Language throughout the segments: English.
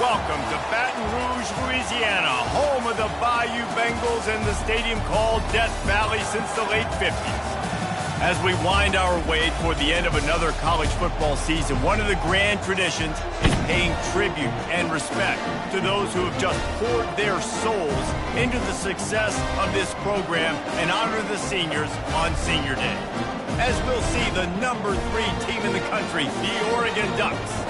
welcome to Baton Rouge, Louisiana, home of the Bayou Bengals and the stadium called Death Valley since the late 50s. As we wind our way toward the end of another college football season, one of the grand traditions is paying tribute and respect to those who have just poured their souls into the success of this program and honor the seniors on Senior Day. As we'll see the number 3 team in the country, the Oregon Ducks,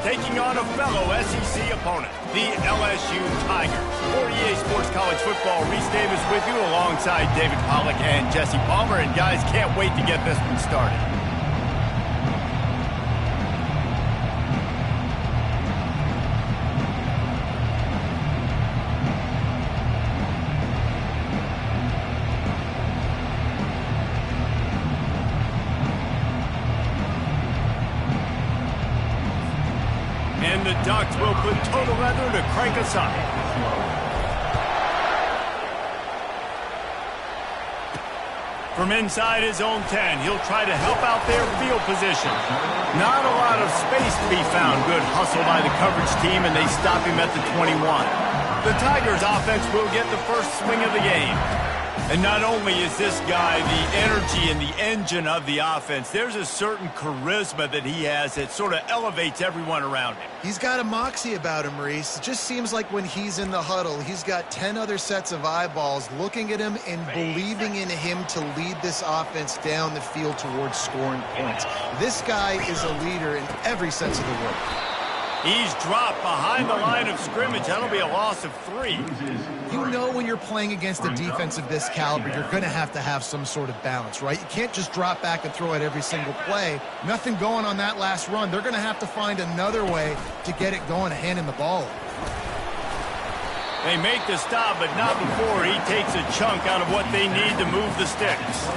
taking on a fellow SEC opponent, the LSU Tigers. For EA Sports College Football, Reese Davis with you alongside David Pollack and Jesse Palmer. And guys, can't wait to get this one started. And the Ducks will put total leather to crank us up. From inside his own 10, he'll try to help out their field position. Not a lot of space to be found. Good hustle by the coverage team, and they stop him at the 21. The Tigers' offense will get the first swing of the game. And not only is this guy the energy and the engine of the offense, there's a certain charisma that he has that sort of elevates everyone around him. He's got a moxie about him, Reese. It just seems like when he's in the huddle, he's got 10 other sets of eyeballs looking at him and believing in him to lead this offense down the field towards scoring points. This guy is a leader in every sense of the word. He's dropped behind the line of scrimmage. That'll be a loss of 3. You know when you're playing against a defense of this caliber, you're going to have some sort of balance, right? You can't just drop back and throw it every single play. Nothing going on that last run. They're going to have to find another way to get it going, handing the ball. They make the stop, but not before he takes a chunk out of what they need to move the sticks.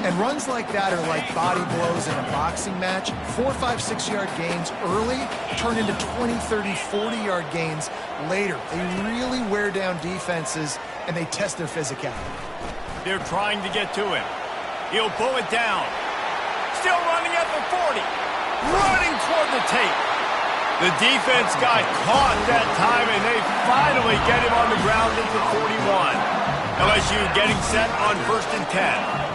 And runs like that are like body blows in a boxing match. 4, 5, 6-yard gains early turn into 20, 30, 40-yard gains later. They really wear down defenses, and they test their physicality. They're trying to get to him. He'll pull it down. Still running at the 40. Running toward the tape. The defense got caught that time, and they finally get him on the ground at the 41. LSU getting set on 1st and 10.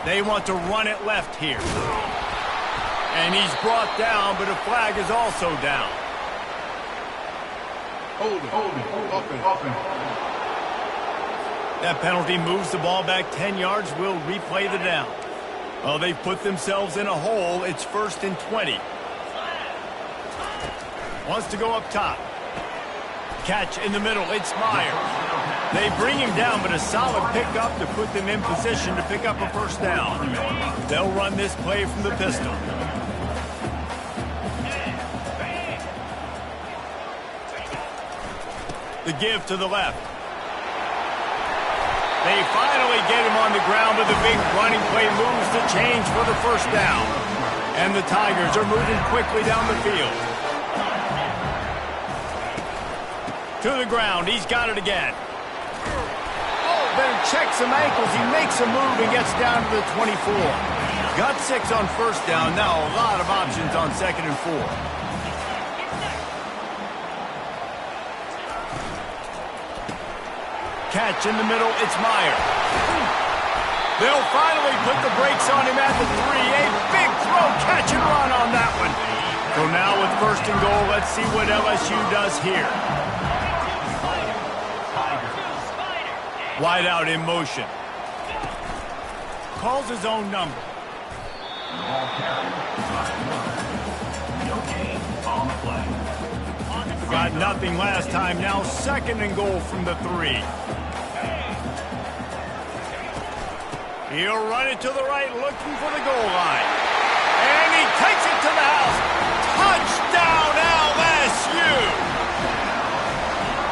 They want to run it left here. And he's brought down, but a flag is also down. Hold it. Open. That penalty moves the ball back 10 yards. We'll replay the down. Well, they've put themselves in a hole. It's 1st and 20. Wants to go up top. Catch in the middle. It's Myers. They bring him down, but a solid pickup to put them in position to pick up a first down. They'll run this play from the pistol. The give to the left. They finally get him on the ground, but the big running play moves the change for the first down. And the Tigers are moving quickly down the field. To the ground. He's got it again. Better check some ankles. He makes a move and gets down to the 24. Got 6 on first down. Now a lot of options on 2nd and 4. Catch in the middle. It's Meyer. They'll finally put the brakes on him at the 3. A big throw, catch and run on that one. So now with 1st and goal, let's see what LSU does here. Wide out in motion. Calls his own number. Got nothing last time. Now 2nd and goal from the 3. He'll run it to the right, looking for the goal line. And he takes it to the house. Touchdown, LSU!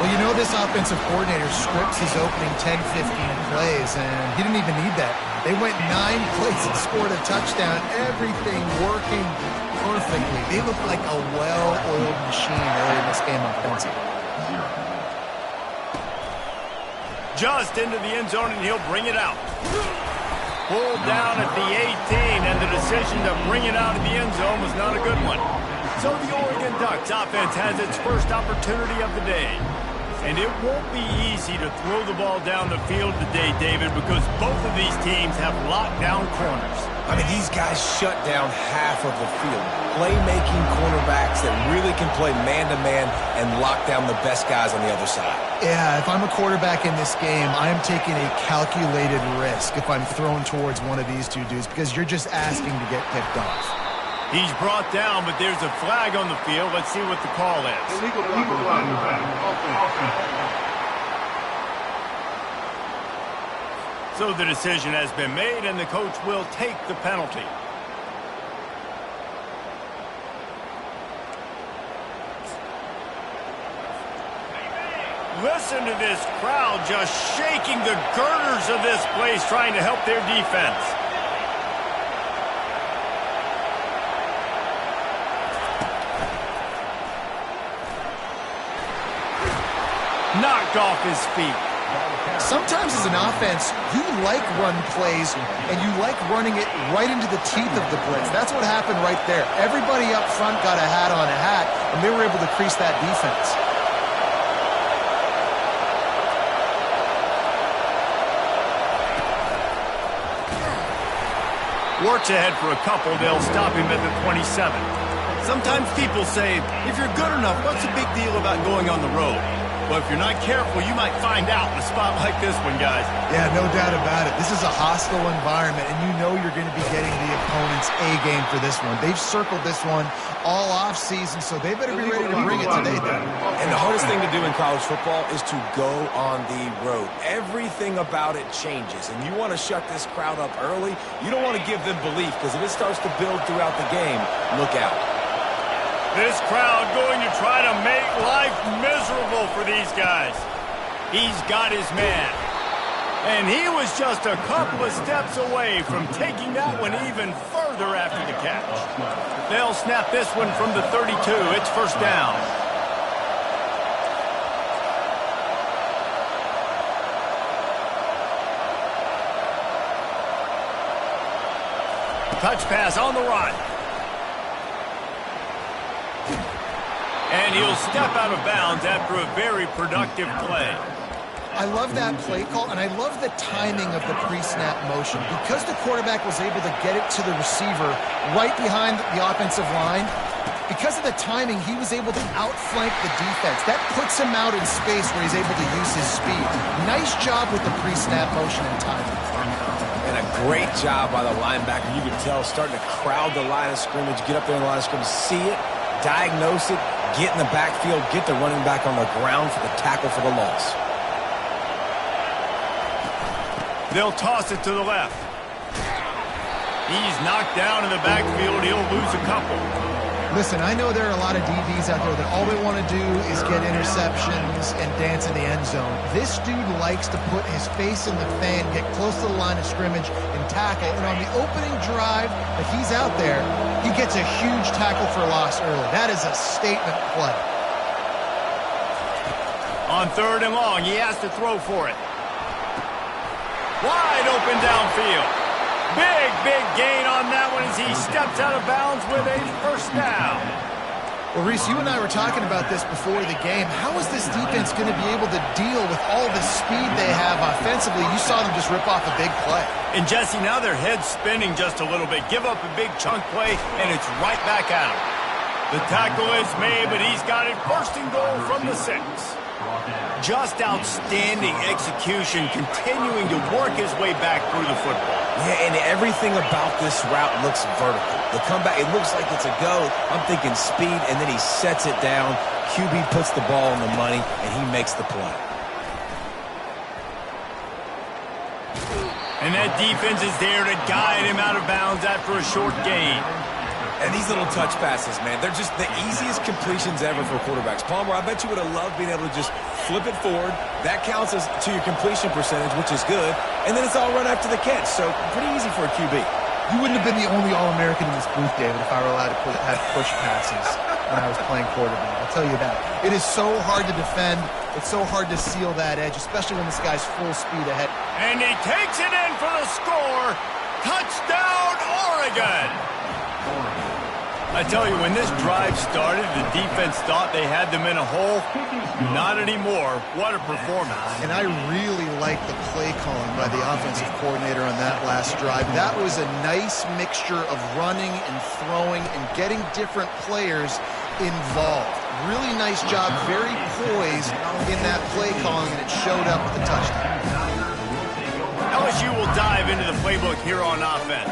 Well, you know this offensive coordinator scripts his opening 10, 15 plays, and he didn't even need that. They went 9 plays and scored a touchdown, everything working perfectly. They look like a well-oiled machine early in this game offensively. Just into the end zone, and he'll bring it out. Pulled down at the 18, and the decision to bring it out of the end zone was not a good one. So the Oregon Ducks offense has its first opportunity of the day. And it won't be easy to throw the ball down the field today, David, because both of these teams have lockdown corners. I mean, these guys shut down half of the field. Playmaking cornerbacks that really can play man-to-man and lock down the best guys on the other side. Yeah, if I'm a quarterback in this game, I am taking a calculated risk if I'm thrown towards one of these two dudes because you're just asking to get picked off. He's brought down, but there's a flag on the field. Let's see what the call is. Illegal flag. Offense. So the decision has been made, and the coach will take the penalty. Listen to this crowd just shaking the girders of this place, trying to help their defense. Knocked off his feet. Sometimes as an offense, you like run plays, and you like running it right into the teeth of the blitz. That's what happened right there. Everybody up front got a hat on a hat, and they were able to crease that defense. Works ahead for a couple. They'll stop him at the 27. Sometimes people say, if you're good enough, what's the big deal about going on the road? But if you're not careful, you might find out in a spot like this one, guys. Yeah, no doubt about it. This is a hostile environment, and you know you're going to be getting the opponent's A game for this one. They've circled this one all offseason, so they better be ready to bring it today, then. And the hardest thing to do in college football is to go on the road. Everything about it changes, and you want to shut this crowd up early. You don't want to give them belief, because if it starts to build throughout the game, look out. This crowd going to try to make life miserable for these guys. He's got his man. And he was just a couple of steps away from taking that one even further after the catch. They'll snap this one from the 32. It's first down. Touch pass on the run. And he'll step out of bounds after a very productive play. I love that play call, and I love the timing of the pre-snap motion. Because the quarterback was able to get it to the receiver right behind the offensive line, because of the timing, he was able to outflank the defense. That puts him out in space where he's able to use his speed. Nice job with the pre-snap motion and timing. And a great job by the linebacker. You can tell starting to crowd the line of scrimmage, get up there in the line of scrimmage, see it, diagnose it, get in the backfield, get the running back on the ground for the tackle for the loss. They'll toss it to the left. He's knocked down in the backfield. He'll lose a couple. Listen, I know there are a lot of DBs out there that all they want to do is get interceptions and dance in the end zone. This dude likes to put his face in the fan, get close to the line of scrimmage, and tackle. And on the opening drive that he's out there, he gets a huge tackle for loss early. That is a statement play. On third and long, he has to throw for it. Wide open downfield. Big gain on that one as he steps out of bounds with a first down. Well, Reese, you and I were talking about this before the game. How is this defense going to be able to deal with all the speed they have offensively? You saw them just rip off a big play. And, Jesse, now their head's spinning just a little bit. Give up a big chunk play, and it's right back at him. The tackle is made, but he's got it first and goal from the 6. Just outstanding execution, continuing to work his way back through the football. Yeah, and everything about this route looks vertical. The comeback, it looks like it's a go. I'm thinking speed, and then he sets it down. QB puts the ball on the money, and he makes the play. And that defense is there to guide him out of bounds after a short gain. And these little touch passes, man, they're just the easiest completions ever for quarterbacks. Palmer, I bet you would have loved being able to just flip it forward. That counts as to your completion percentage, which is good. And then it's all run after the catch, so pretty easy for a QB. You wouldn't have been the only All-American in this booth, David, if I were allowed to have push passes when I was playing quarterback. I'll tell you that. It is so hard to defend. It's so hard to seal that edge, especially when this guy's full speed ahead. And he takes it in for the score. Touchdown, Oregon. I tell you, when this drive started, the defense thought they had them in a hole. Not anymore. What a performance. And I really like the play calling by the offensive coordinator on that last drive. That was a nice mixture of running and throwing and getting different players involved. Really nice job, very poised in that play calling, and it showed up with the touchdown. LSU will dive into the playbook here on offense.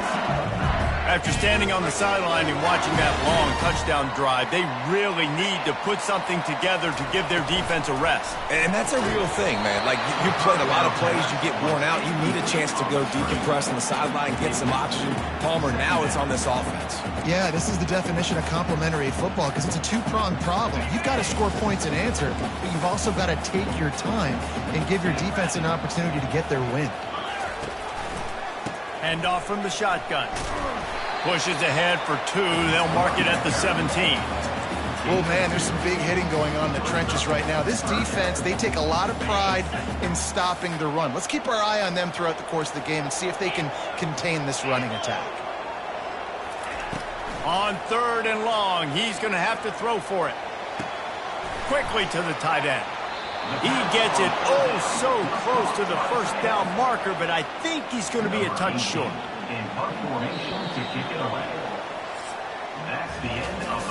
After standing on the sideline and watching that long touchdown drive, they really need to put something together to give their defense a rest. And that's a real thing, man. Like, you played a lot of plays, you get worn out, you need a chance to go decompress on the sideline, get some oxygen. Palmer, now it's on this offense. Yeah, this is the definition of complementary football because it's a two-pronged problem. You've got to score points and answer, but you've also got to take your time and give your defense an opportunity to get their win. Hand off from the shotgun. Pushes ahead for 2. They'll mark it at the 17. Oh, man, there's some big hitting going on in the trenches right now. This defense, they take a lot of pride in stopping the run. Let's keep our eye on them throughout the course of the game and see if they can contain this running attack. On 3rd and long, he's going to have to throw for it. Quickly to the tight end. He gets it so close to the first down marker, but I think he's going to be a touch short.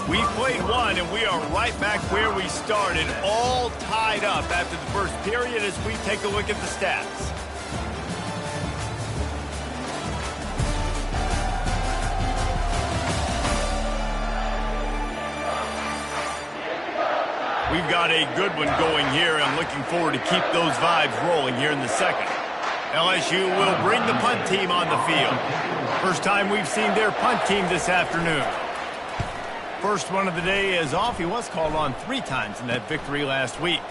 We played one, and we are right back where we started, all tied up after the first period as we take a look at the stats. We've got a good one going here. I'm looking forward to keep those vibes rolling here in the second. LSU will bring the punt team on the field. First time we've seen their punt team this afternoon. First one of the day is off. He was called on 3 times in that victory last week.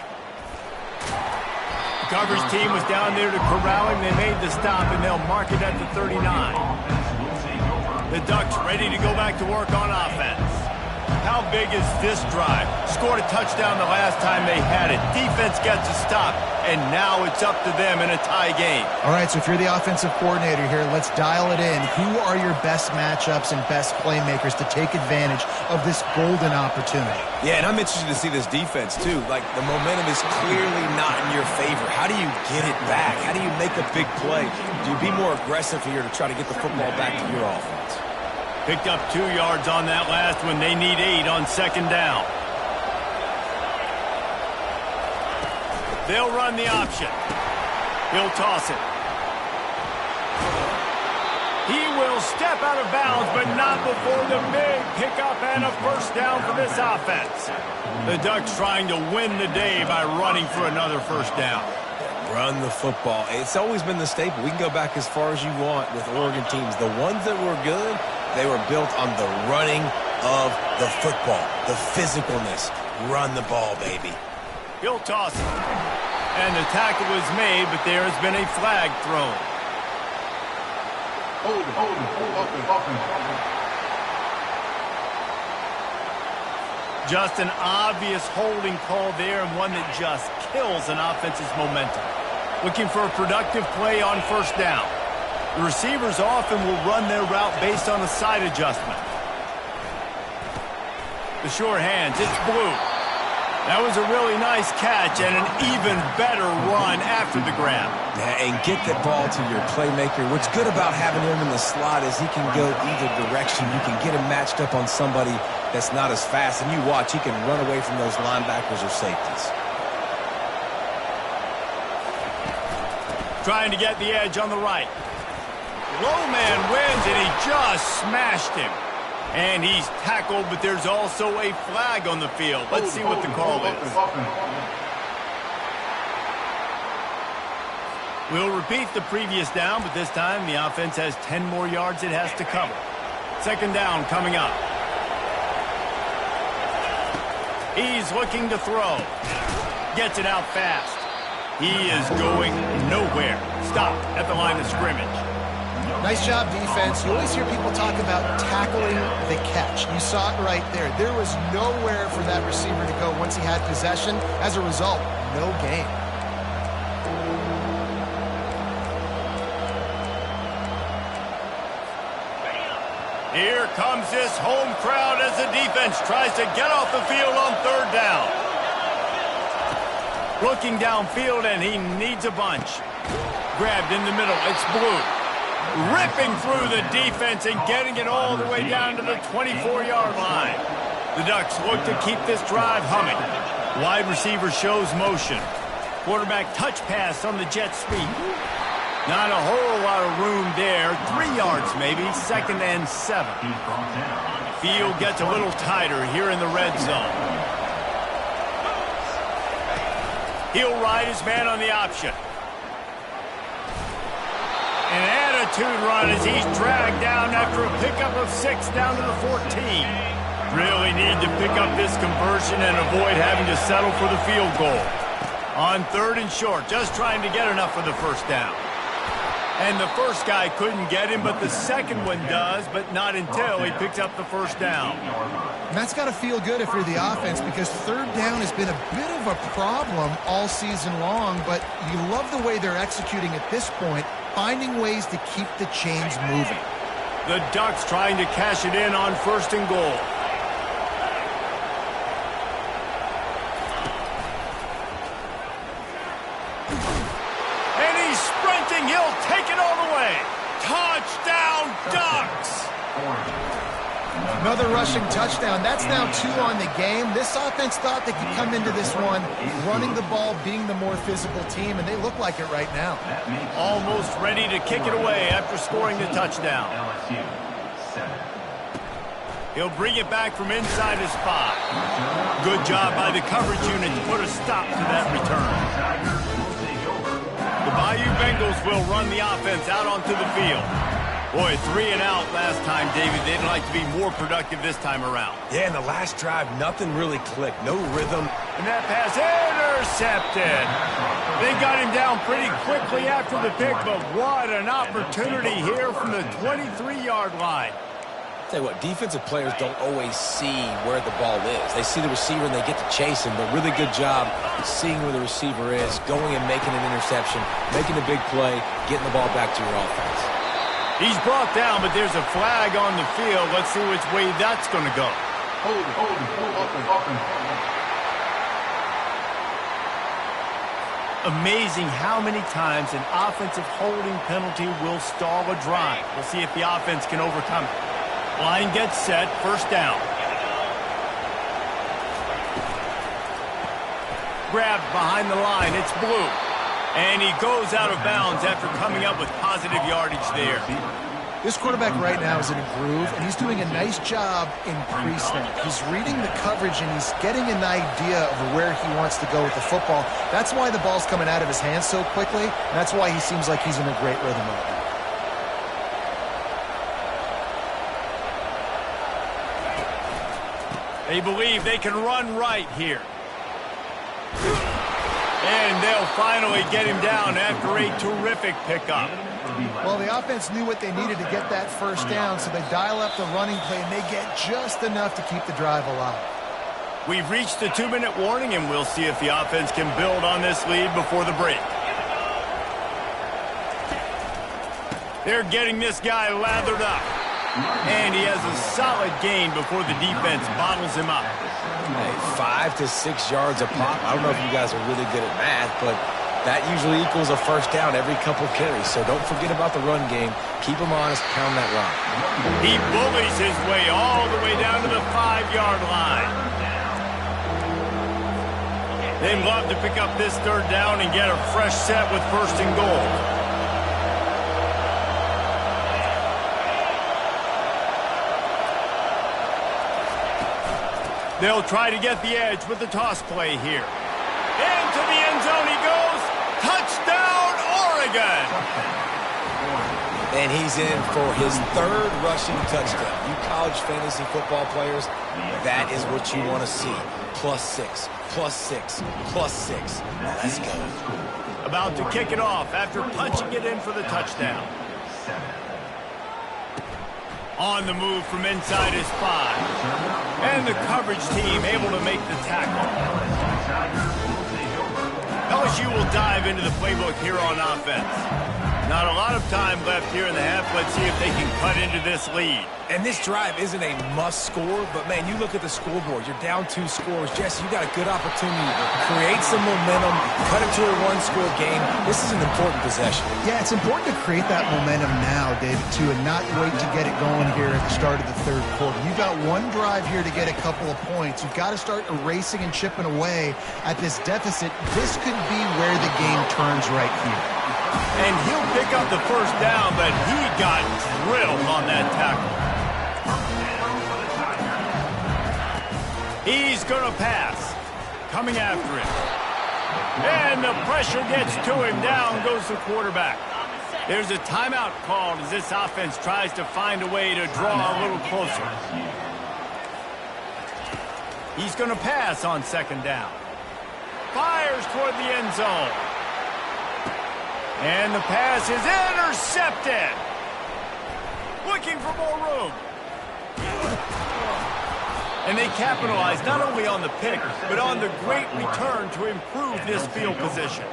The coverage team was down there to corral him. They made the stop, and they'll mark it at the 39. The Ducks ready to go back to work on offense. How big is this drive? Scored a touchdown the last time they had it. Defense gets a stop, and now it's up to them in a tie game. All right, so if you're the offensive coordinator here, let's dial it in. Who are your best matchups and best playmakers to take advantage of this golden opportunity? Yeah, and I'm interested to see this defense, too. Like, the momentum is clearly not in your favor. How do you get it back? How do you make a big play? Do you be more aggressive here to try to get the football back to your offense? Picked up 2 yards on that last one. They need 8 on second down. They'll run the option. He'll toss it. He will step out of bounds, but not before the big pickup and a first down for this offense. The Ducks trying to win the day by running for another first down. Run the football. It's always been the staple. We can go back as far as you want with Oregon teams. The ones that were good, they were built on the running of the football, the physicalness. Run the ball, baby. He'll toss it. And the tackle is made, but there has been a flag thrown. Hold it. Just an obvious holding call there, and one that just kills an offense's momentum. Looking for a productive play on first down. The receivers often will run their route based on a side adjustment. The sure hands, it's Blue. That was a really nice catch and an even better run after the grab. Yeah, and get that ball to your playmaker. What's good about having him in the slot is he can go either direction. You can get him matched up on somebody that's not as fast, and you watch, he can run away from those linebackers or safeties. Trying to get the edge on the right. Low man wins, and he just smashed him. And he's tackled, but there's also a flag on the field. Let's see what the call is. We'll repeat the previous down, but this time the offense has 10 more yards it has to cover. Second down coming up. He's looking to throw. Gets it out fast. He is going nowhere. Stop at the line of scrimmage. Nice job, defense. You always hear people talk about tackling the catch. You saw it right there. There was nowhere for that receiver to go once he had possession. As a result, no gain. Here comes this home crowd as the defense tries to get off the field on third down. Looking downfield, and he needs a bunch. Grabbed in the middle. It's Blue. Ripping through the defense and getting it all the way down to the 24-yard line. The Ducks look to keep this drive humming. Wide receiver shows motion. Quarterback touch pass on the jet sweep. Not a whole lot of room there. 3 yards maybe, 2nd and 7. Field gets a little tighter here in the red zone. He'll ride his man on the option. An attitude run as he's dragged down after a pickup of 6 down to the 14. Really need to pick up this conversion and avoid having to settle for the field goal. On 3rd and short, just trying to get enough for the first down. And the first guy couldn't get him, but the second one does, but not until he picks up the first down. And that's got to feel good if you're the offense, because 3rd down has been a bit of a problem all season long, but you love the way they're executing at this point, finding ways to keep the chains moving. The Ducks trying to cash it in on 1st and goal. He'll take it all the way. Touchdown, Ducks! Another rushing touchdown. That's now 2 on the game. This offense thought they could come into this one running the ball, being the more physical team, and they look like it right now. Almost ready to kick it away after scoring the touchdown. He'll bring it back from inside his 5. Good job by the coverage unit to put a stop to that return. The Bayou Bengals will run the offense out onto the field. Boy, 3 and out last time, David. They'd like to be more productive this time around. Yeah, in the last drive, nothing really clicked. No rhythm. And that pass intercepted. They got him down pretty quickly after the pick, but what an opportunity here from the 23-yard line. Tell you what, defensive players don't always see where the ball is. They see the receiver and they get to chase him, but really good job seeing where the receiver is, going and making an interception, making a big play, getting the ball back to your offense. He's brought down, but there's a flag on the field. Let's see which way that's going to go. Hold, open. Amazing how many times an offensive holding penalty will stall a drive. We'll see if the offense can overcome it. Line gets set, 1st down. Grabbed behind the line, it's Blue. And he goes out of bounds after coming up with positive yardage there. This quarterback right now is in a groove, and he's doing a nice job in pre-snap. He's reading the coverage, and he's getting an idea of where he wants to go with the football. That's why the ball's coming out of his hands so quickly, and that's why he seems like he's in a great rhythm right now. They believe they can run right here. And they'll finally get him down after a terrific pickup. Well, the offense knew what they needed to get that 1st down, so they dial up the running play, and they get just enough to keep the drive alive. We've reached the 2-minute warning, and we'll see if the offense can build on this lead before the break. They're getting this guy lathered up. And he has a solid gain before the defense bottles him up. Hey, 5 to 6 yards a pop. I don't know if you guys are really good at math, but that usually equals a 1st down every couple carries. So don't forget about the run game. Keep him honest, pound that rock. He bullies his way all the way down to the 5-yard line. They'd love to pick up this 3rd down and get a fresh set with 1st and goal. They'll try to get the edge with the toss play here. Into the end zone he goes. Touchdown, Oregon! And he's in for his 3rd rushing touchdown. You college fantasy football players, that is what you want to see. +6, +6, +6. Let's go. About to kick it off after punching it in for the touchdown. On the move from inside his 5. And the coverage team able to make the tackle. LSU will dive into the playbook here on offense. Not a lot of time left here in the half. Let's see if they can cut into this lead. And this drive isn't a must score, but, man, you look at the scoreboard. You're down 2 scores. Jesse, you got a good opportunity to create some momentum, cut it to a 1-score game. This is an important possession. Yeah, it's important to create that momentum now, David, too, and not wait to get it going here at the start of the third quarter. You've got one drive here to get a couple of points. You've got to start erasing and chipping away at this deficit. This could be where the game turns right here. And he'll pick up the first down, but he got drilled on that tackle. He's going to pass. Coming after him. And the pressure gets to him. Down goes the quarterback. There's a timeout called as this offense tries to find a way to draw a little closer. He's going to pass on second down. Fires toward the end zone. And the pass is intercepted. Looking for more room. And they capitalize not only on the pick, but on the great return to improve this field position.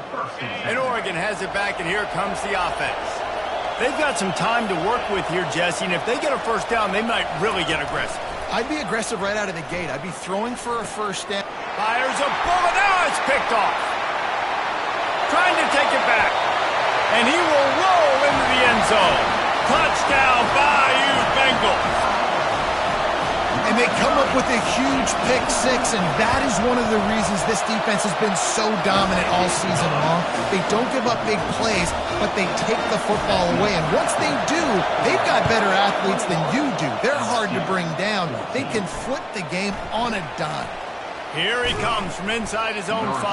And Oregon has it back, and here comes the offense. They've got some time to work with here, Jesse, and if they get a first down, they might really get aggressive. I'd be aggressive right out of the gate. I'd be throwing for a first down. Fires a bullet. Now it's picked off. Trying to take it back. And he will roll into the end zone. Touchdown, Bayou Bengals. And they come up with a huge pick six, and that is one of the reasons this defense has been so dominant all season long. They don't give up big plays, but they take the football away. And once they do, they've got better athletes than you do. They're hard to bring down. They can flip the game on a dime. Here he comes from inside his own 5.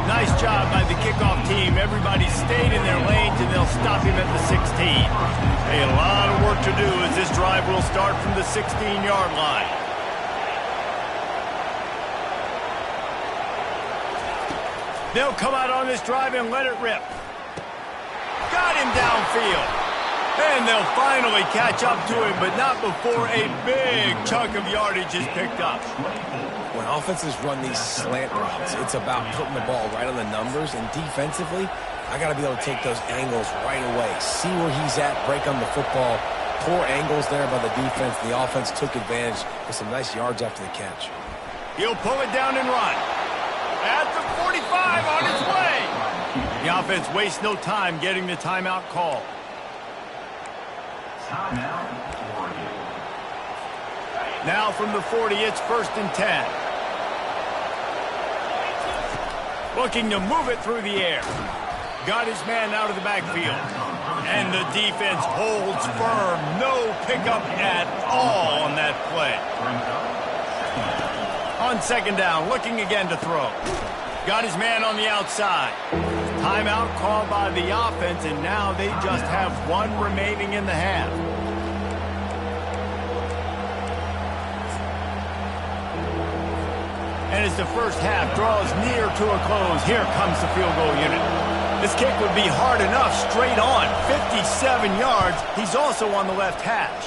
Nice job by the kickoff team. Everybody stayed in their lanes, and they'll stop him at the 16. A lot of work to do as this drive will start from the 16-yard line. They'll come out on this drive and let it rip. Got him downfield. And they'll finally catch up to him, but not before a big chunk of yardage is picked up. When offenses run these slant routes, it's about putting the ball right on the numbers, and defensively, I got to be able to take those angles right away, see where he's at, break on the football. Poor angles there by the defense. The offense took advantage with some nice yards after the catch. He'll pull it down and run. At the 45 on his way. The offense wastes no time getting the timeout call. Now from the 40, it's 1st and 10. Looking to move it through the air. Got his man out of the backfield. And the defense holds firm. No pickup at all on that play. On second down, looking again to throw. Got his man on the outside. Timeout called by the offense, and now they just have one remaining in the half. And as the first half draws near to a close, here comes the field goal unit. This kick would be hard enough straight on. 57 yards. He's also on the left hash.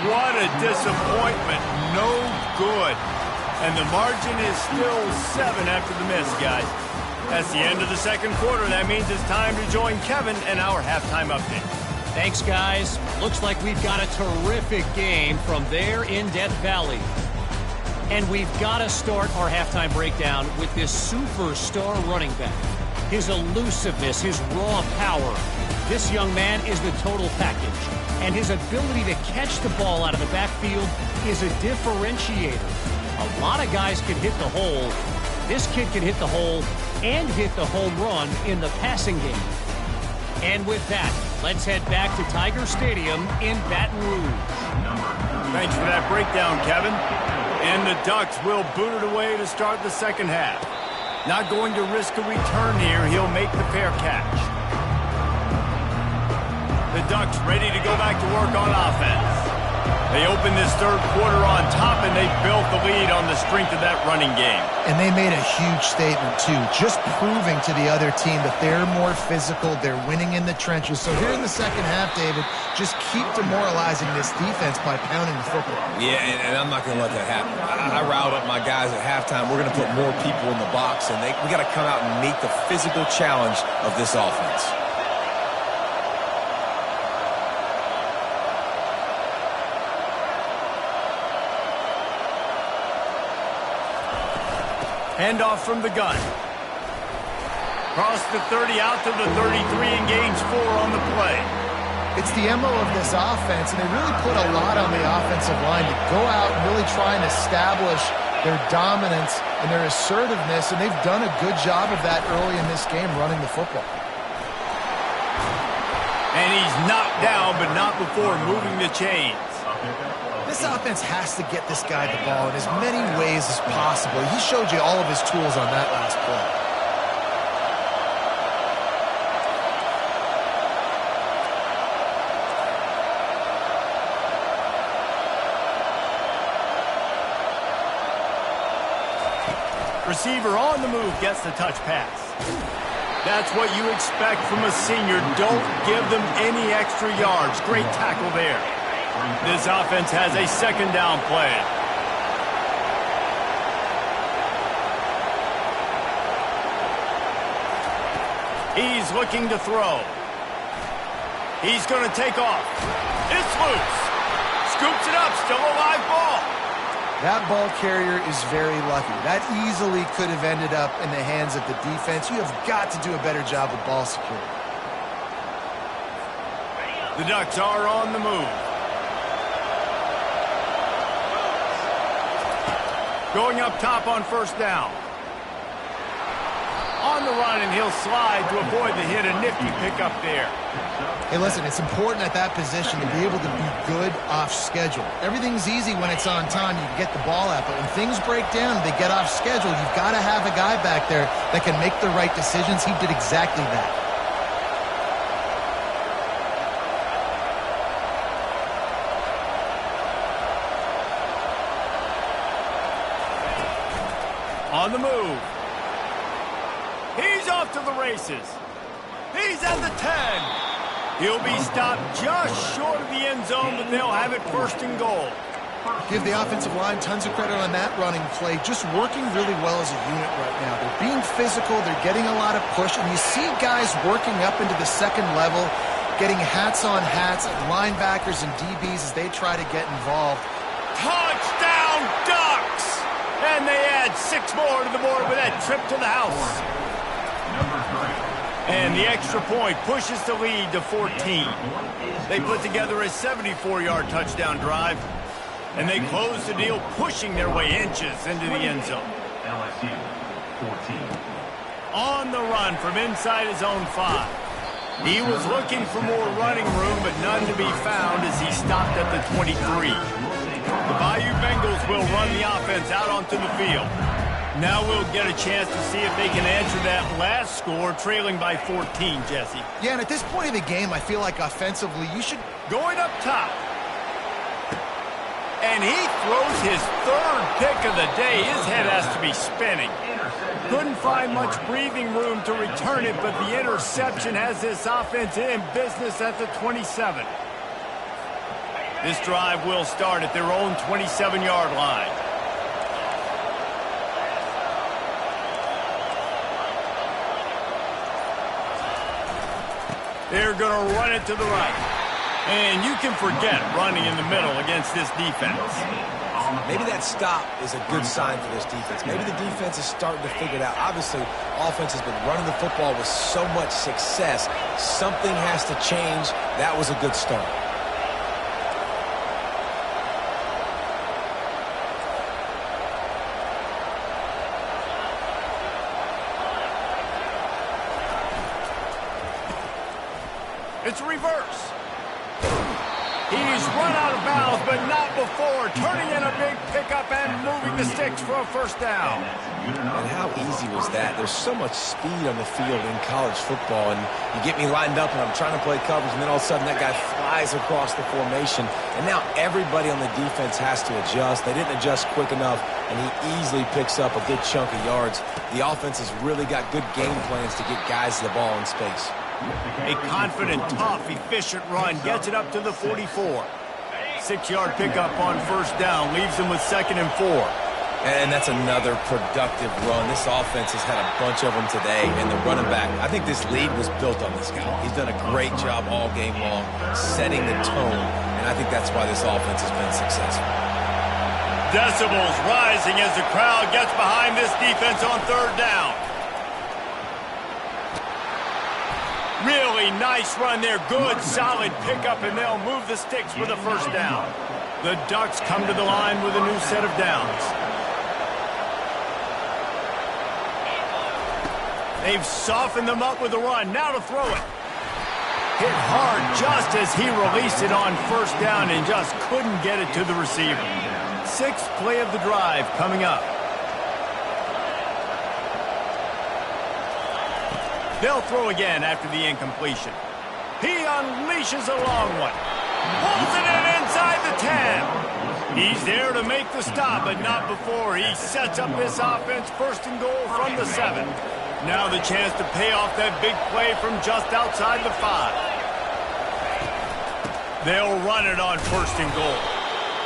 What a disappointment. No good. And the margin is still 7 after the miss, guys. That's the end of the second quarter. That means it's time to join Kevin and our halftime update. Thanks, guys. Looks like we've got a terrific game from there in Death Valley. And we've got to start our halftime breakdown with this superstar running back. His elusiveness, his raw power. This young man is the total package. And his ability to catch the ball out of the backfield is a differentiator. A lot of guys can hit the hole. This kid can hit the hole and hit the home run in the passing game. And with that, let's head back to Tiger Stadium in Baton Rouge. Thanks for that breakdown, Kevin. And the Ducks will boot it away to start the second half. Not going to risk a return here. He'll make the fair catch. The Ducks ready to go back to work on offense. They open this third quarter on top, and they built the lead on the strength of that running game. And they made a huge statement, too, just proving to the other team that they're more physical, they're winning in the trenches. So here in the second half, David, just keep demoralizing this defense by pounding the football. Yeah, and I'm not going to let that happen. I riled up my guys at halftime. We're going to put more people in the box, and we got to come out and meet the physical challenge of this offense. Handoff from the gun. Cross the 30 out to the 33 and gains 4 on the play. It's the MO of this offense, and they really put a lot on the offensive line to go out and really try and establish their dominance and their assertiveness, and they've done a good job of that early in this game running the football. And he's knocked down, but not before moving the chains. This offense has to get this guy the ball in as many ways as possible. He showed you all of his tools on that last play. Receiver on the move gets the touch pass. That's what you expect from a senior. Don't give them any extra yards. Great tackle there. This offense has a second down play. He's looking to throw. He's going to take off. It's loose. Scoops it up. Still a live ball. That ball carrier is very lucky. That easily could have ended up in the hands of the defense. You have got to do a better job with ball security. The Ducks are on the move. Going up top on first down. On the run, and he'll slide to avoid the hit. A nifty pickup there. Hey, listen, it's important at that position to be able to be good off schedule. Everything's easy when it's on time. You can get the ball out, but when things break down, they get off schedule. You've got to have a guy back there that can make the right decisions. He did exactly that. On the move. He's off to the races. He's at the 10. He'll be stopped just short of the end zone, but they'll have it first and goal. Give the offensive line tons of credit on that running play. Just working really well as a unit right now. They're being physical. They're getting a lot of push. And you see guys working up into the second level, getting hats on hats, linebackers and DBs as they try to get involved. Touchdown, Ducks! And they add 6 more to the board with that trip to the house. And the extra point pushes the lead to 14. They put together a 74-yard touchdown drive, and they close the deal, pushing their way inches into the end zone. LSU 14. On the run from inside his own 5. He was looking for more running room, but none to be found as he stopped at the 23. The Bayou Bengals will run the offense out onto the field. Now we'll get a chance to see if they can answer that last score, trailing by 14, Jesse. Yeah, and at this point of the game, I feel like offensively, you should... Going up top. And he throws his 3rd pick of the day. His head has to be spinning. Couldn't find much breathing room to return it, but the interception has this offense in business at the 27. This drive will start at their own 27-yard line. They're going to run it to the right. And you can forget running in the middle against this defense. Maybe that stop is a good sign for this defense. Maybe the defense is starting to figure it out. Obviously, offense has been running the football with so much success. Something has to change. That was a good start. It's reverse. He's run out of bounds, but not before. Turning in a big pickup and moving the sticks for a first down. And how easy was that? There's so much speed on the field in college football, and you get me lined up and I'm trying to play coverage, and then all of a sudden that guy flies across the formation, and now everybody on the defense has to adjust. They didn't adjust quick enough, and he easily picks up a good chunk of yards. The offense has really got good game plans to get guys the ball in space. A confident, tough, efficient run gets it up to the 44. 6-yard pickup on first down leaves them with 2nd and 4. And that's another productive run. This offense has had a bunch of them today, and the running back, I think this lead was built on this guy. He's done a great job all game long, setting the tone, and I think that's why this offense has been successful. decibels rising as the crowd gets behind this defense on third down. Really nice run there. Good, solid pickup, and they'll move the sticks for the first down. The Ducks come to the line with a new set of downs. They've softened them up with a run. Now to throw it. Hit hard just as he released it on first down and just couldn't get it to the receiver. Sixth play of the drive coming up. They'll throw again after the incompletion. He unleashes a long one. Pulls it in inside the 10. He's there to make the stop, but not before. He sets up this offense first and goal from the 7. Now the chance to pay off that big play from just outside the 5. They'll run it on first and goal.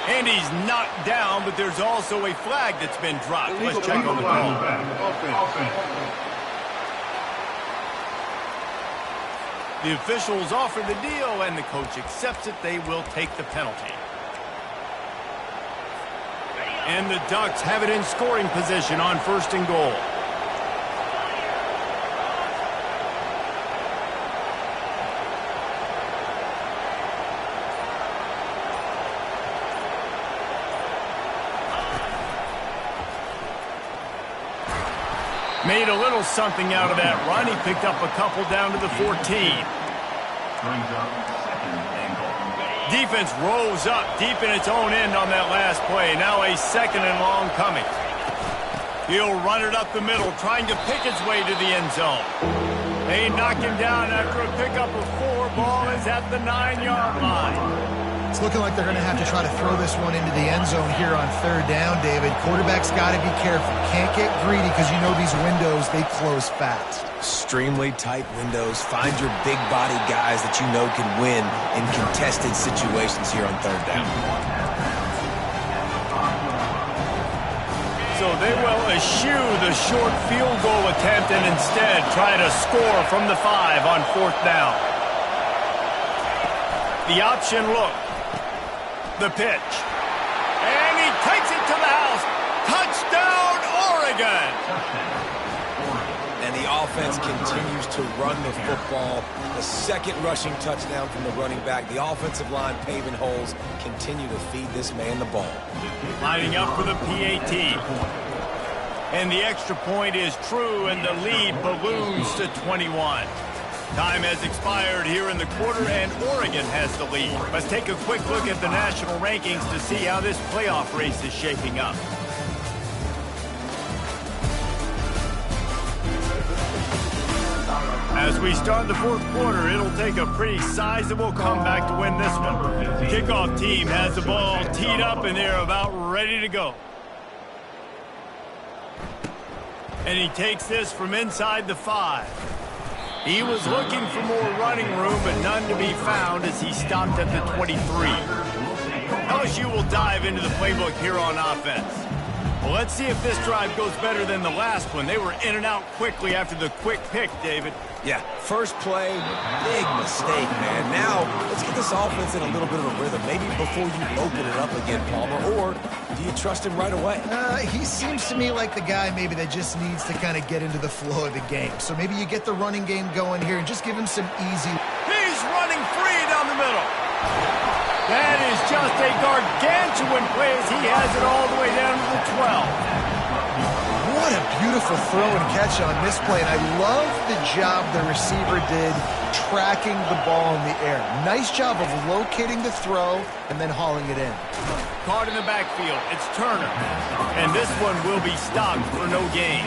And he's knocked down, but there's also a flag that's been dropped. Let's check on the call. The officials offer the deal, and the coach accepts it. They will take the penalty. And the Ducks have it in scoring position on first and goal. Made a little something out of that run. He picked up a couple down to the 14. Defense rose up deep in its own end on that last play. Now a second and long coming. He'll run it up the middle, trying to pick its way to the end zone. They knock him down after a pickup of 4. Ball is at the 9-yard line. It's looking like they're going to have to try to throw this one into the end zone here on third down, David. Quarterback's got to be careful. Can't get greedy because you know these windows, they close fast. Extremely tight windows. Find your big body guys that you know can win in contested situations here on third down. So they will eschew the short field goal attempt and instead try to score from the 5 on fourth down. The option look. The pitch. And he takes it to the house. Touchdown, Oregon! And the offense continues to run the football. The second rushing touchdown from the running back. The offensive line paving holes. Continue to feed this man the ball. Lining up for the PAT. And the extra point is true, and the lead balloons to 21. Time has expired here in the quarter, and Oregon has the lead. Let's take a quick look at the national rankings to see how this playoff race is shaping up. As we start the fourth quarter, it'll take a pretty sizable comeback to win this one. Kickoff team has the ball teed up, and they're about ready to go. And he takes this from inside the 5. He was looking for more running room, but none to be found as he stopped at the 23. LSU will dive into the playbook here on offense. Well, let's see if this drive goes better than the last one. They were in and out quickly after the quick pick, David. Yeah, first play, big mistake, man. Now, let's get this offense in a little bit of a rhythm. Maybe before you open it up again, Palmer, or do you trust him right away? He seems to me like the guy maybe that just needs to kind of get into the flow of the game. So maybe you get the running game going here and just give him some easy. He's running free down the middle. That is just a gargantuan play as he has it all the way down to the 12. What a beautiful throw and catch on this play, and I love the job the receiver did tracking the ball in the air. Nice job of locating the throw and then hauling it in. Caught in the backfield, it's Turner, and this one will be stopped for no gain.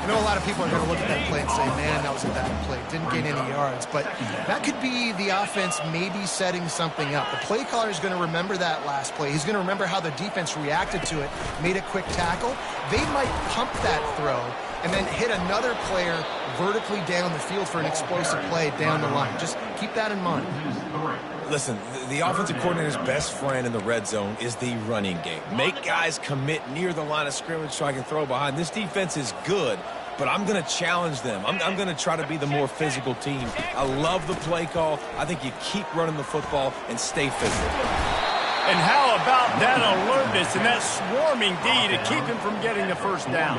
I know a lot of people are going to look at that play and say, man, that was a bad play. Didn't gain any yards, but that could be the offense maybe setting something up. The play caller is going to remember that last play. He's going to remember how the defense reacted to it, made a quick tackle. They might pump that throw and then hit another player vertically down the field for an explosive play down the line. Just keep that in mind. Listen, the offensive coordinator's best friend in the red zone is the running game. Make guys commit near the line of scrimmage so I can throw behind. This defense is good, but I'm going to challenge them. I'm going to try to be the more physical team. I love the play call. I think you keep running the football and stay physical. And how about that alertness and that swarming D to keep him from getting the first down?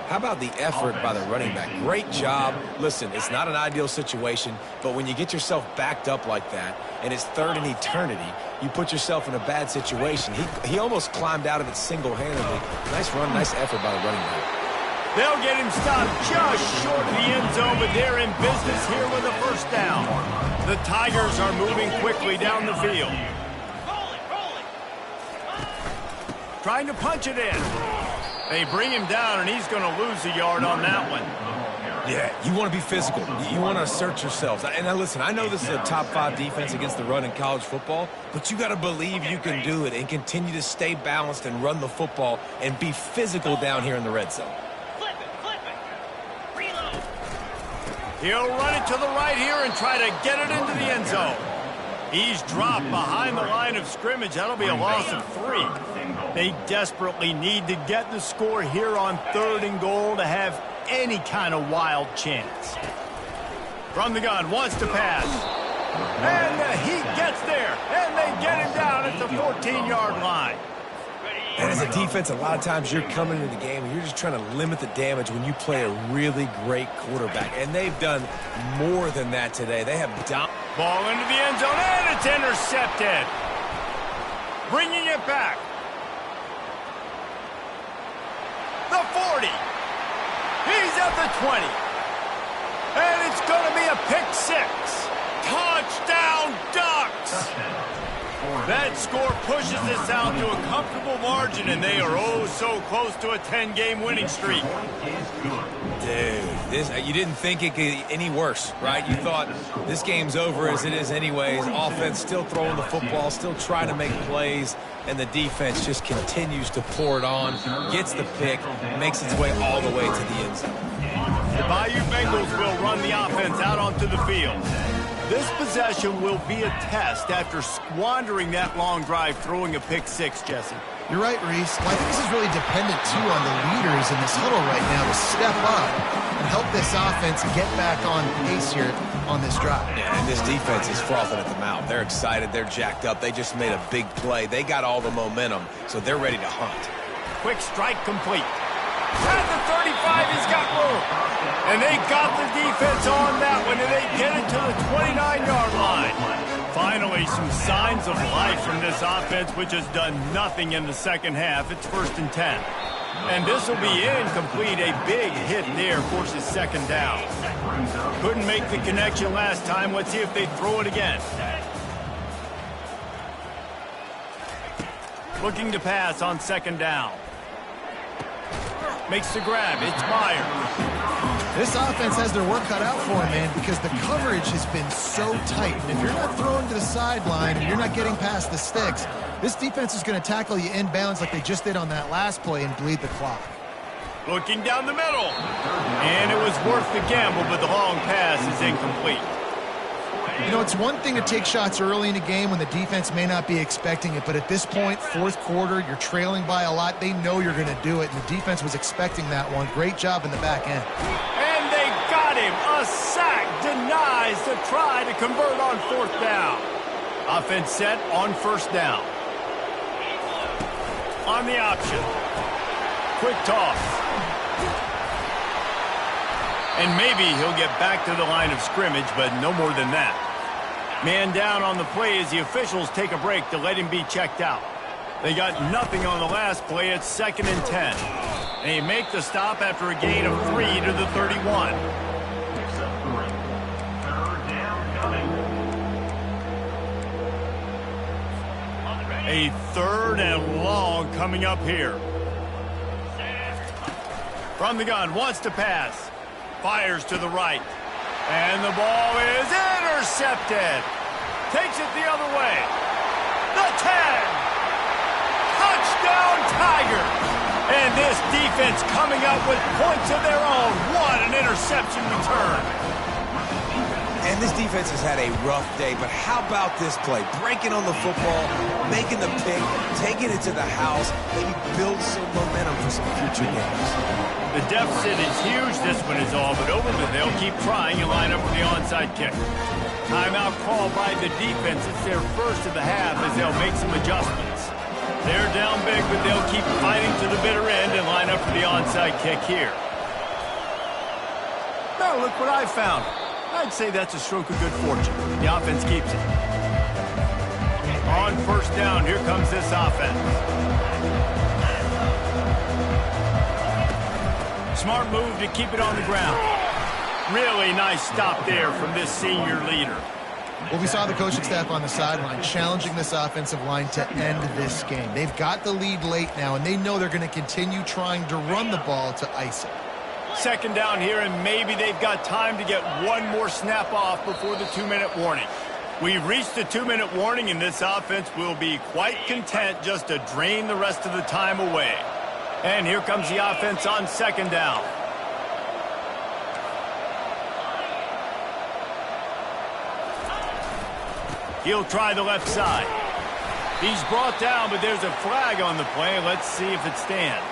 How about the effort by the running back? Great job. Listen, it's not an ideal situation, but when you get yourself backed up like that, and it's third in eternity, you put yourself in a bad situation. He almost climbed out of it single-handedly. Nice run, nice effort by the running back. They'll get him stopped just short of the end zone, but they're in business here with a first down. The Tigers are moving quickly down the field. Trying to punch it in. They bring him down, and he's going to lose a yard on that one. Yeah, you want to be physical. You want to assert yourselves. And now listen, I know this is a top 5 defense against the run in college football, but you got to believe you can do it and continue to stay balanced and run the football and be physical down here in the red zone. He'll run it to the right here and try to get it into the end zone. He's dropped behind the line of scrimmage. That'll be a loss of 3. They desperately need to get the score here on 3rd and goal to have any kind of wild chance. From the gun, wants to pass. And the Heat gets there, and they get him down at the 14-yard line. And as a defense, a lot of times you're coming into the game and you're just trying to limit the damage when you play a really great quarterback. And they've done more than that today. They have ball into the end zone, and it's intercepted. Bringing it back. The 40. He's at the 20. And it's going to be a pick 6. Touchdown, Ducks. That score pushes us out to a comfortable margin, and they are oh so close to a 10-game winning streak. Dude, you didn't think it could get any worse, right? You thought this game's over as it is anyways. Offense still throwing the football, still trying to make plays, and the defense just continues to pour it on, gets the pick, makes its way all the way to the end zone. The Bayou Bengals will run the offense out onto the field. This possession will be a test after squandering that long drive throwing a pick 6, Jesse. You're right, Reese. Well, I think this is really dependent, too, on the leaders in this huddle right now to step up and help this offense get back on pace here on this drive. Yeah, and this defense is frothing at the mouth. They're excited. They're jacked up. They just made a big play. They got all the momentum, so they're ready to hunt. Quick strike complete. At the 35, he's got room. And they got the defense on that one, and they get it to the 29-yard line. Finally, some signs of life from this offense, which has done nothing in the second half. It's 1st and 10. And this will be incomplete. A big hit there forces 2nd down. Couldn't make the connection last time. Let's see if they throw it again. Looking to pass on 2nd down. Makes the grab. It's Myers. This offense has their work cut out for them, man, because the coverage has been so tight. And if you're not throwing to the sideline and you're not getting past the sticks, this defense is going to tackle you inbounds like they just did on that last play and bleed the clock. Looking down the middle. And it was worth the gamble, but the long pass is incomplete. You know, it's one thing to take shots early in a game when the defense may not be expecting it, but at this point, 4th quarter, you're trailing by a lot. They know you're going to do it, and the defense was expecting that one. Great job in the back end. And they got him. A sack denies the try to convert on 4th down. Offense set on 1st down. On the option. Quick toss. And maybe he'll get back to the line of scrimmage, but no more than that. Man down on the play as the officials take a break to let him be checked out. They got nothing on the last play. It's 2nd and 10. They make the stop after a gain of 3 to the 31. A 3rd and long coming up here. From the gun, wants to pass. Fires to the right. And the ball is intercepted. Takes it the other way. The 10. Touchdown, Tigers. And this defense coming up with points of their own. What an interception return. And this defense has had a rough day, but how about this play? Breaking on the football, making the pick, taking it to the house, maybe build some momentum for some future games. The deficit is huge. This one is all but over, but they'll keep trying and line up for the onside kick. Timeout called by the defense. It's their first of the half as they'll make some adjustments. They're down big, but they'll keep fighting to the bitter end and line up for the onside kick here. Now look what I found. I'd say that's a stroke of good fortune. The offense keeps it. On first down, here comes this offense. Smart move to keep it on the ground. Really nice stop there from this senior leader. Well, we saw the coaching staff on the sideline challenging this offensive line to end this game. They've got the lead late now, and they know they're going to continue trying to run the ball to ice it. Second down here, and maybe they've got time to get one more snap off before the 2-minute warning. We've reached the 2-minute warning, and this offense will be quite content just to drain the rest of the time away. And here comes the offense on second down. He'll try the left side. He's brought down, but there's a flag on the play. Let's see if it stands.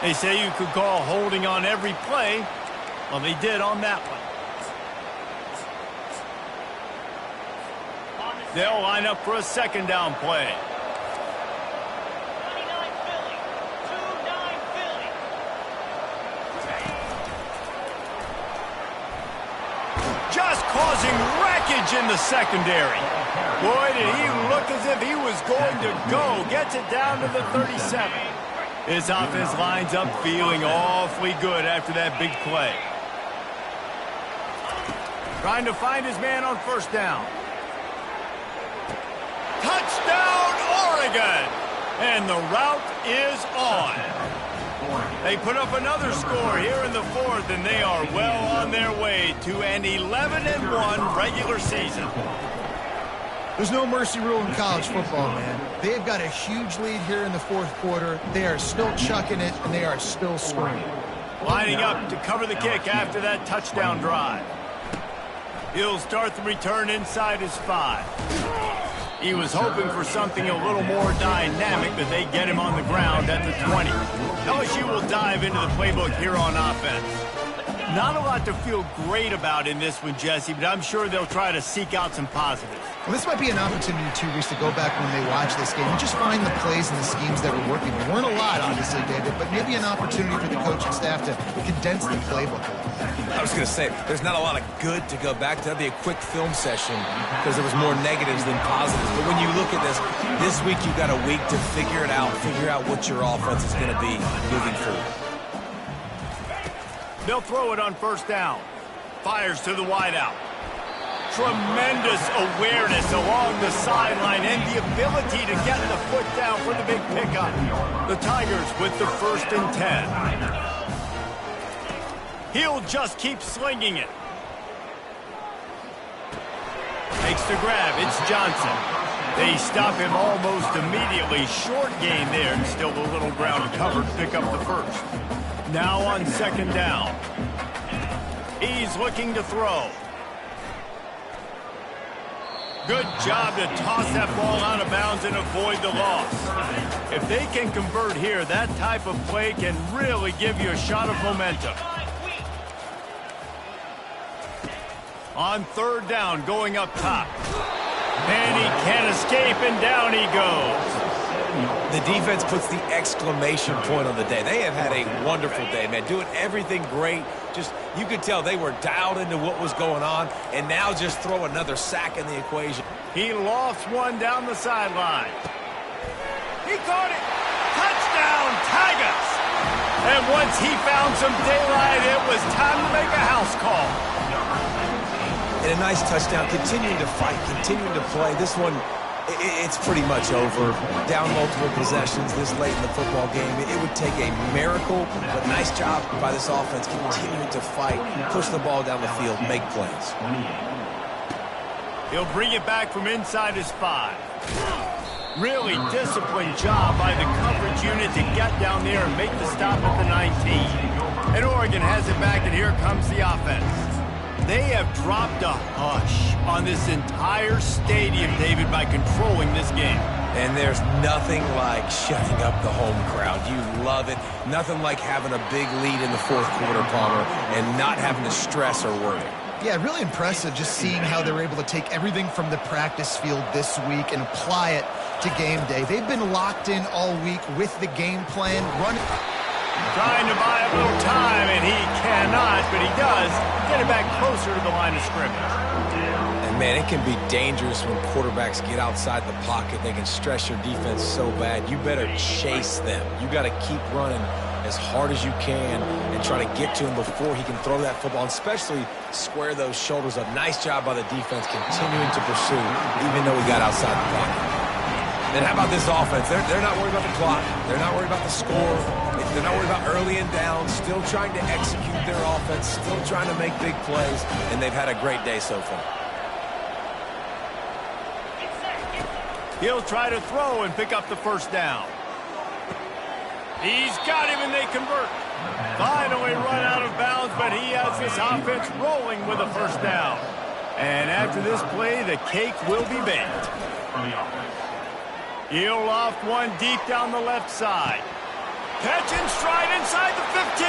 They say you could call holding on every play. Well, they did on that one. They'll line up for a second down play. Just causing wreckage in the secondary. Boy, did he look as if he was going to go. Gets it down to the 37. This offense lines up feeling awfully good after that big play. Trying to find his man on first down. Touchdown, Oregon! And the route is on. They put up another score here in the fourth, and they are well on their way to an 11-1 regular season. There's no mercy rule in college football, man. They've got a huge lead here in the fourth quarter. They are still chucking it, and they are still scoring. Lining up to cover the kick after that touchdown drive. He'll start the return inside his 5. He was hoping for something a little more dynamic, but they get him on the ground at the 20. LSU will dive into the playbook here on offense. Not a lot to feel great about in this one, Jesse, but I'm sure they'll try to seek out some positives. Well, this might be an opportunity, too, Reese, to go back when they watch this game and just find the plays and the schemes that were working. There weren't a lot, obviously, David, but maybe an opportunity for the coaching staff to condense the playbook a little bit. I was going to say, there's not a lot of good to go back to. That'd be a quick film session because there was more negatives than positives. But when you look at this week you've got a week to figure it out, figure out what your offense is going to be moving forward. They'll throw it on first down. Fires to the wideout. Tremendous awareness along the sideline and the ability to get the foot down for the big pickup. The Tigers with the 1st and 10. He'll just keep slinging it. Makes the grab. It's Johnson. They stop him almost immediately. Short gain there, and still a little ground covered. Pick up the 1st. Now on second down. He's looking to throw. Good job to toss that ball out of bounds and avoid the loss. If they can convert here, that type of play can really give you a shot of momentum. On third down, going up top. And he can't escape, and down he goes. The defense puts the exclamation point on the day. They have had a wonderful day, man. Doing everything great. Just, you could tell they were dialed into what was going on, and now just throw another sack in the equation. He lofts one down the sideline. He caught it. Touchdown, Tigers. And once he found some daylight, it was time to make a house call. And a nice touchdown, continuing to fight, continuing to play. This one, it's pretty much over. Down multiple possessions this late in the football game. It would take a miracle, but nice job by this offense continuing to fight, push the ball down the field, make plays. He'll bring it back from inside his 5. Really disciplined job by the coverage unit to get down there and make the stop at the 19. And Oregon has it back, and here comes the offense. They have dropped a hush on this entire stadium, David, by controlling this game. And there's nothing like shutting up the home crowd. You love it. Nothing like having a big lead in the fourth quarter, Palmer, and not having to stress or worry. Yeah, really impressive just seeing how they were able to take everything from the practice field this week and apply it to game day. They've been locked in all week with the game plan, running. Trying to buy a little time, and he cannot, but he does get it back closer to the line of scrimmage. And, man, it can be dangerous when quarterbacks get outside the pocket. They can stress your defense so bad. You better chase them. You got to keep running as hard as you can and try to get to him before he can throw that football, and especially square those shoulders up. Nice job by the defense continuing to pursue, even though he got outside the pocket. And how about this offense? They're not worried about the clock. They're not worried about the score. They're not worried about early and down. Still trying to execute their offense. Still trying to make big plays. And they've had a great day so far. He'll try to throw and pick up the first down. He's got him, and they convert. Finally run out of bounds, but he has this offense rolling with a first down. And after this play, the cake will be baked. He'll loft one deep down the left side. Catch and stride inside the 15.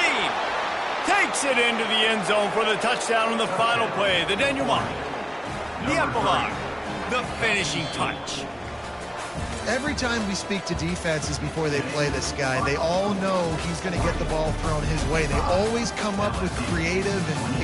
Takes it into the end zone for the touchdown on the final play. The denouement. The epilogue. The finishing touch. Every time we speak to defenses before they play this guy, they all know he's going to get the ball thrown his way. They always come up with creative and